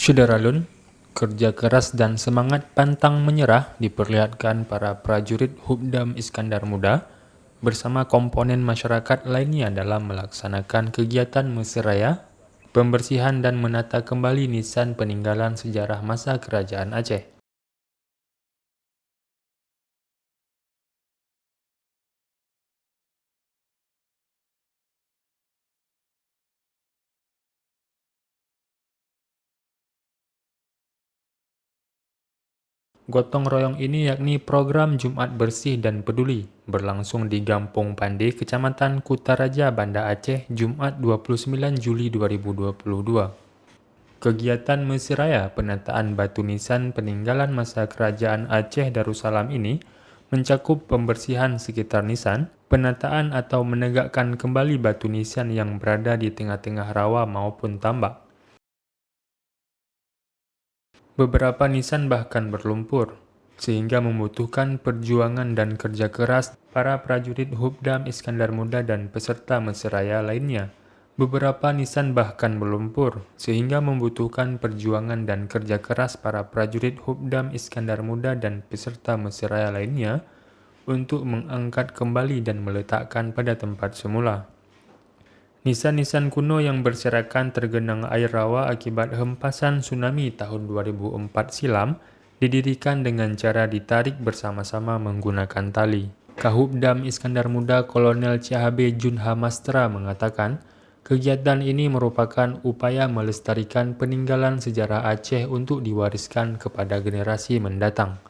Syederalun, kerja keras dan semangat pantang menyerah diperlihatkan para prajurit Hubdam Iskandar Muda bersama komponen masyarakat lainnya dalam melaksanakan kegiatan Mesiraya, pembersihan dan menata kembali nisan peninggalan sejarah masa Kerajaan Aceh. Gotong royong ini yakni program Jumat Bersih dan Peduli, berlangsung di Gampong Pande, Kecamatan Kutaraja, Banda Aceh, Jumat 29 Juli 2022. Kegiatan Mesiraya penataan batu nisan peninggalan masa Kerajaan Aceh Darussalam ini mencakup pembersihan sekitar nisan, penataan atau menegakkan kembali batu nisan yang berada di tengah-tengah rawa maupun tambak. Beberapa nisan bahkan berlumpur, sehingga membutuhkan perjuangan dan kerja keras para prajurit Hubdam Iskandar Muda dan peserta Mesiraya lainnya. Beberapa nisan bahkan berlumpur, sehingga membutuhkan perjuangan dan kerja keras para prajurit Hubdam Iskandar Muda dan peserta Mesiraya lainnya untuk mengangkat kembali dan meletakkan pada tempat semula. Nisan-nisan kuno yang berserakan tergenang air rawa akibat hempasan tsunami tahun 2004 silam didirikan dengan cara ditarik bersama-sama menggunakan tali. Kahubdam Iskandar Muda Kolonel CHB Junha Mastra mengatakan, kegiatan ini merupakan upaya melestarikan peninggalan sejarah Aceh untuk diwariskan kepada generasi mendatang.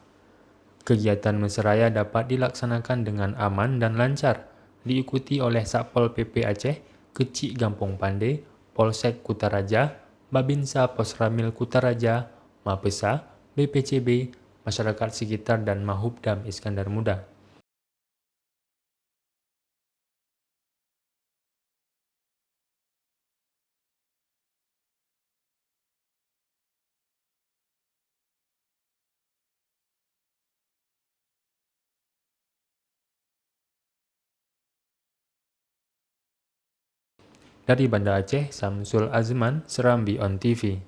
Kegiatan Mesiraya dapat dilaksanakan dengan aman dan lancar, diikuti oleh Satpol PP Aceh, Kecik Gampong Pande, Polsek Kutaraja, Babinsa Posramil Kutaraja, Mapesa, BPCB, masyarakat sekitar dan Mahubdam Iskandar Muda. Dari Banda Aceh, Samsul Azman, Serambi On TV.